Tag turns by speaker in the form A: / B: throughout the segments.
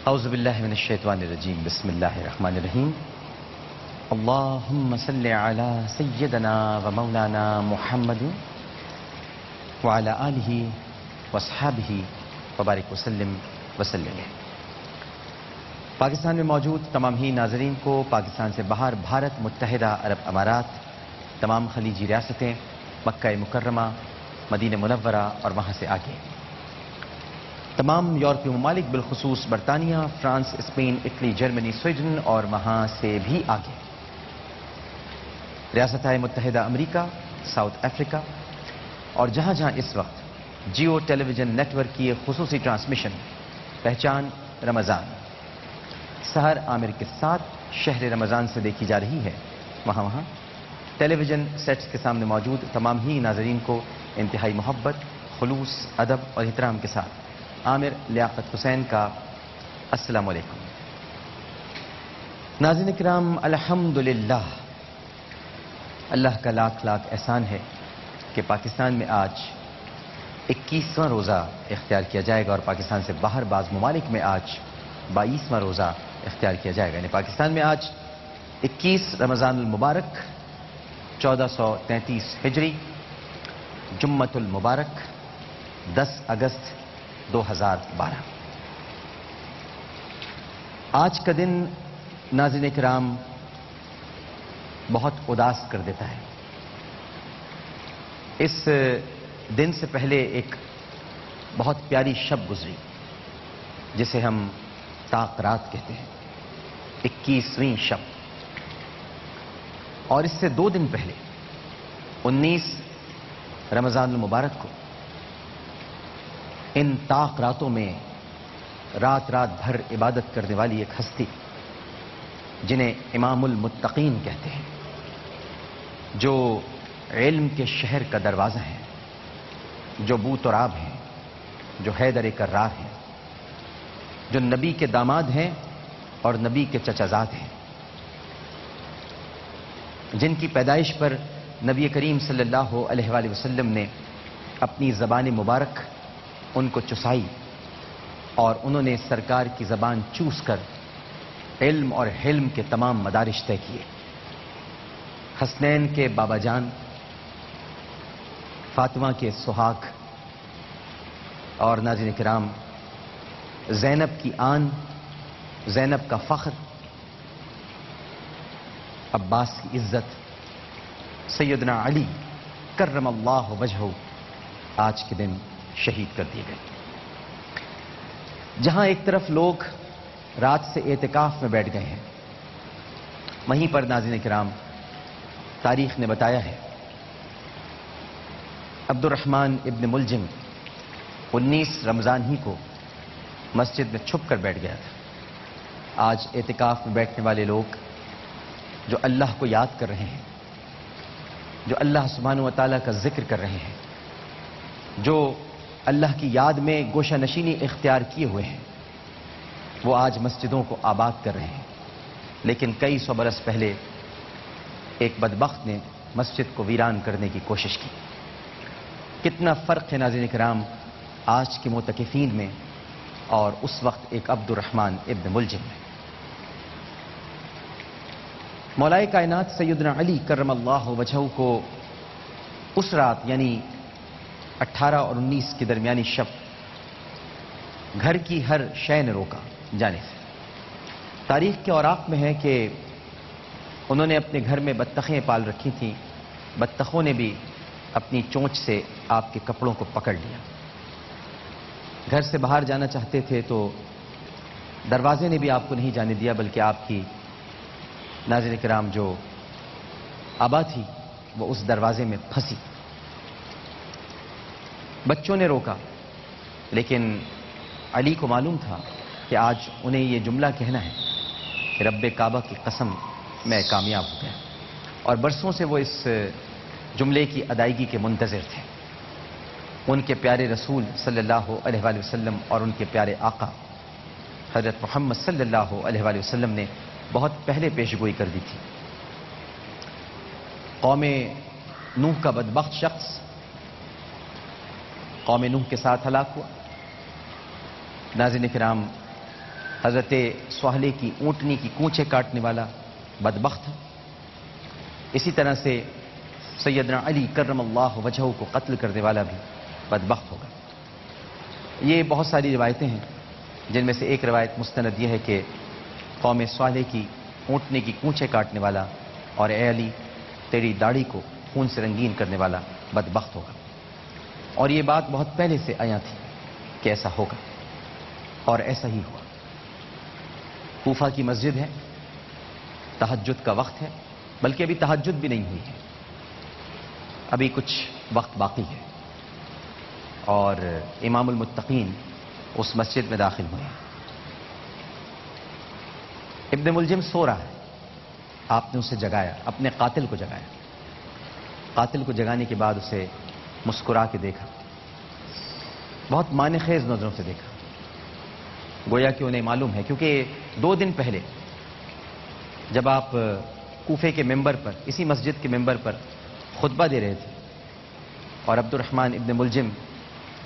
A: اعوذ باللہ من الشیطان الرجیم بسم اللہ الرحمن الرحیم اللہم صلی علی سیدنا و مولانا محمد وعلی آلہ واصحابہ وبارک وسلم وسلم۔ پاکستان میں موجود تمام ہی ناظرین کو پاکستان سے باہر بھارت، متحدہ عرب امارات، تمام خلیجی ریاستیں، مکہ مکرمہ، مدینہ منورہ اور وہاں سے آگے تمام یورپی ممالک بالخصوص برطانیہ، France, Spain, Italy, Germany, Sweden اور وہاں سے بھی آگے ریاستہائے متحدہ امریکہ، ساؤتھ افریقہ اور جہاں جہاں اس وقت جیو ٹیلی ویژن نیٹ ورک کی ایک خصوصی ٹرانسمیشن پہچان رمضان سحر عامر کے ساتھ شہر رمضان سے دیکھی جا رہی ہے، وہاں ٹیلی ویژن سیٹس کے سامنے موجود تمام ہی ناظرین کو انتہائی محبت، خلوص، ادب اور احترام کے ساتھ عامر لیاقت حسین کا السلام علیکم۔ ناظرین کرام، الحمدللہ اللہ کا لاکھ لاکھ احسان ہے کہ پاکستان میں آج 21واں روزہ اختیار کیا جائے گا اور پاکستان سے باہر بعض ممالک میں آج 22واں روزہ اختیار کیا جائے گا، یعنی پاکستان میں آج 21 رمضان المبارک 1433 ہجری، جمعۃ المبارک 10 اگست 2012۔ آج کا دن ناظرین کرام بہت اداس کر دیتا ہے۔ اس دن سے پہلے ایک بہت پیاری شب گزری جسے ہم طاق رات کہتے ہیں، 21ویں شب، اور اس سے 2 دن پہلے 19 رمضان المبارک کو ان طاق راتوں میں رات رات بھر عبادت کرنے والی ایک ہستی جنہیں امام المتقین کہتے ہیں، جو علم کے شہر کا دروازہ ہیں، جو بو تراب ہیں، جو حیدر کرار ہیں، جو نبی کے داماد ہیں اور نبی کے چچا زاد ہیں، جن کی پیدائش پر نبی کریم صلی اللہ علیہ وآلہ وسلم نے اپنی زبان مبارک ان کو چسائی اور انہوں نے سرکار کی زبان چوس کر علم اور حلم کے تمام مدارج طے کیے۔ حسنین کے بابا جان، فاطمہ کے سہاگ اور ناظرین کرام زینب کی آن، زینب کا فخر، عباس کی عزت، سیدنا علی کرم اللہ وجہہ آج کے دن شہید کر دیے گئے۔ جہاں ایک طرف لوگ رات سے اعتکاف میں بیٹھ گئے ہیں، وہیں پر ناظرین کرام تاریخ نے بتایا ہے عبد الرحمن ابن ملجم 19 رمضان ہی کو مسجد میں چھپ کر بیٹھ گیا تھا۔ آج اعتکاف میں بیٹھنے والے لوگ جو اللہ کو یاد کر رہے ہیں، جو اللہ سبحانہ و تعالیٰ کا ذکر کر رہے ہیں، جو اللہ کی یاد میں گوشہ نشینی اختیار کیے ہوئے ہیں، وہ آج مسجدوں کو آباد کر رہے ہیں، لیکن کئی 100 برس پہلے ایک بدبخت نے مسجد کو ویران کرنے کی کوشش کی۔ کتنا فرق ہے ناظرین کرام آج کے معتکفین میں اور اس وقت ایک عبد الرحمن ابن ملجم میں۔ مولائے کائنات سیدنا علی کرم اللہ وجہہ کو اس رات یعنی 18 اور 19 کی درمیانی شب گھر کی ہر شے نے روکا جانے سے۔ تاریخ کے اوراق میں ہے کہ انہوں نے اپنے گھر میں بطخیں پال رکھی تھیں، بطخوں نے بھی اپنی چونچ سے آپ کے کپڑوں کو پکڑ لیا۔ گھر سے باہر جانا چاہتے تھے تو دروازے نے بھی آپ کو نہیں جانے دیا، بلکہ آپ کی ناظرین کرام جو آبا تھی وہ اس دروازے میں پھنسی۔ بچوں نے روکا، لیکن علی کو معلوم تھا کہ آج انہیں یہ جملہ کہنا ہے کہ رب کعبہ کی قسم میں کامیاب ہو گیا، اور برسوں سے وہ اس جملے کی ادائیگی کے منتظر تھے۔ ان کے پیارے رسول صلی اللہ علیہ وآلہ وسلم اور ان کے پیارے آقا حضرت محمد صلی اللہ علیہ وآلہ وسلم نے بہت پہلے پیشگوئی کر دی تھی۔ قوم نوح کا بدبخت شخص قوم نوح کے ساتھ ہلاک ہوا۔ ناظرین کرام، حضرت سہلے کی اونٹنی کی کونچے کاٹنے والا بدبخت ہے، اسی طرح سے سیدنا علی کرم اللہ وجہہ کو قتل کرنے والا بھی بدبخت ہوگا۔ یہ بہت ساری روایتیں ہیں، جن میں سے ایک روایت مستند یہ ہے کہ قوم صالح کی اونٹنے کی کونچے کاٹنے والا اور اے علی تیری داڑھی کو خون سے رنگین کرنے والا بدبخت ہوگا۔ اور یہ بات بہت پہلے سے آیا تھی کہ ایسا ہوگا، اور ایسا ہی ہوا۔ کوفہ کی مسجد ہے، تہجد کا وقت ہے، بلکہ ابھی تہجد بھی نہیں ہوئی ہے، ابھی کچھ وقت باقی ہے، اور امام المتقین اس مسجد میں داخل ہوئے ہیں۔ ابن ملجم سو رہا ہے، آپ نے اسے جگایا، اپنے قاتل کو جگایا۔ قاتل کو جگانے کے بعد اسے مسکرا کے دیکھا، بہت معنی خیز نظروں سے دیکھا، گویا کہ انہیں معلوم ہے، کیونکہ 2 دن پہلے جب آپ کوفے کے ممبر پر، اسی مسجد کے ممبر پر خطبہ دے رہے تھے اور عبد الرحمن ابن ملجم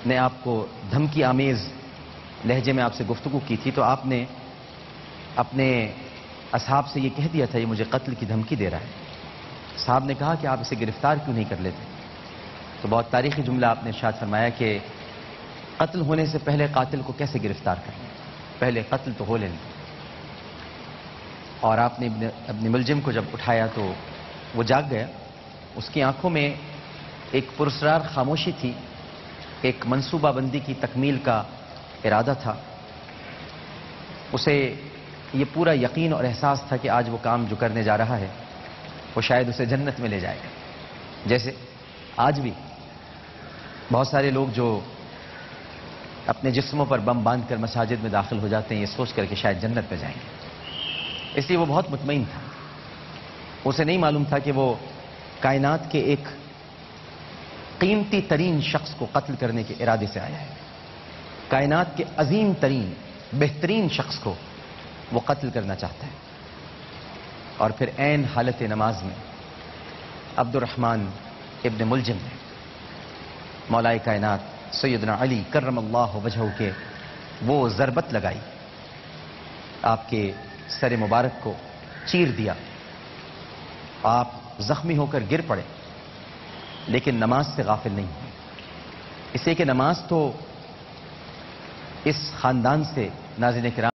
A: نے آپ کو دھمکی آمیز لہجے میں آپ سے گفتگو کی تھی، تو آپ نے اپنے اصحاب سے یہ کہہ دیا تھا یہ مجھے قتل کی دھمکی دے رہا ہے۔ صاحب نے کہا کہ آپ اسے گرفتار کیوں نہیں کر لیتے؟ تو بہت تاریخی جملہ آپ نے ارشاد فرمایا کہ قتل ہونے سے پہلے قاتل کو کیسے گرفتار کریں، پہلے قتل تو ہو لینا۔ اور آپ نے ابن ملجم کو جب اٹھایا تو وہ جاگ گیا، اس کی آنکھوں میں ایک پراسرار خاموشی تھی، ایک منصوبہ بندی کی تکمیل کا ارادہ تھا، اسے یہ پورا یقین اور احساس تھا کہ آج وہ کام جو کرنے جا رہا ہے وہ شاید اسے جنت میں لے جائے گا۔ جیسے آج بھی بہت سارے لوگ جو اپنے جسموں پر بم باندھ کر مساجد میں داخل ہو جاتے ہیں یہ سوچ کر کہ شاید جنت میں جائیں گے، اس لیے وہ بہت مطمئن تھا۔ اسے نہیں معلوم تھا کہ وہ کائنات کے ایک قیمتی ترین شخص کو قتل کرنے کے ارادے سے آیا ہے، کائنات کے عظیم ترین بہترین شخص کو وہ قتل کرنا چاہتا ہے۔ اور پھر عین حالت نماز میں عبد الرحمن ابن ملجم نے مولائے کائنات سیدنا علی کرم اللہ وجہہ کے وہ ضربت لگائی، آپ کے سر مبارک کو چیر دیا، آپ زخمی ہو کر گر پڑے، لیکن نماز سے غافل نہیں ہوئے، اس لیے کہ نماز تو اس خاندان سے ناظرین کرام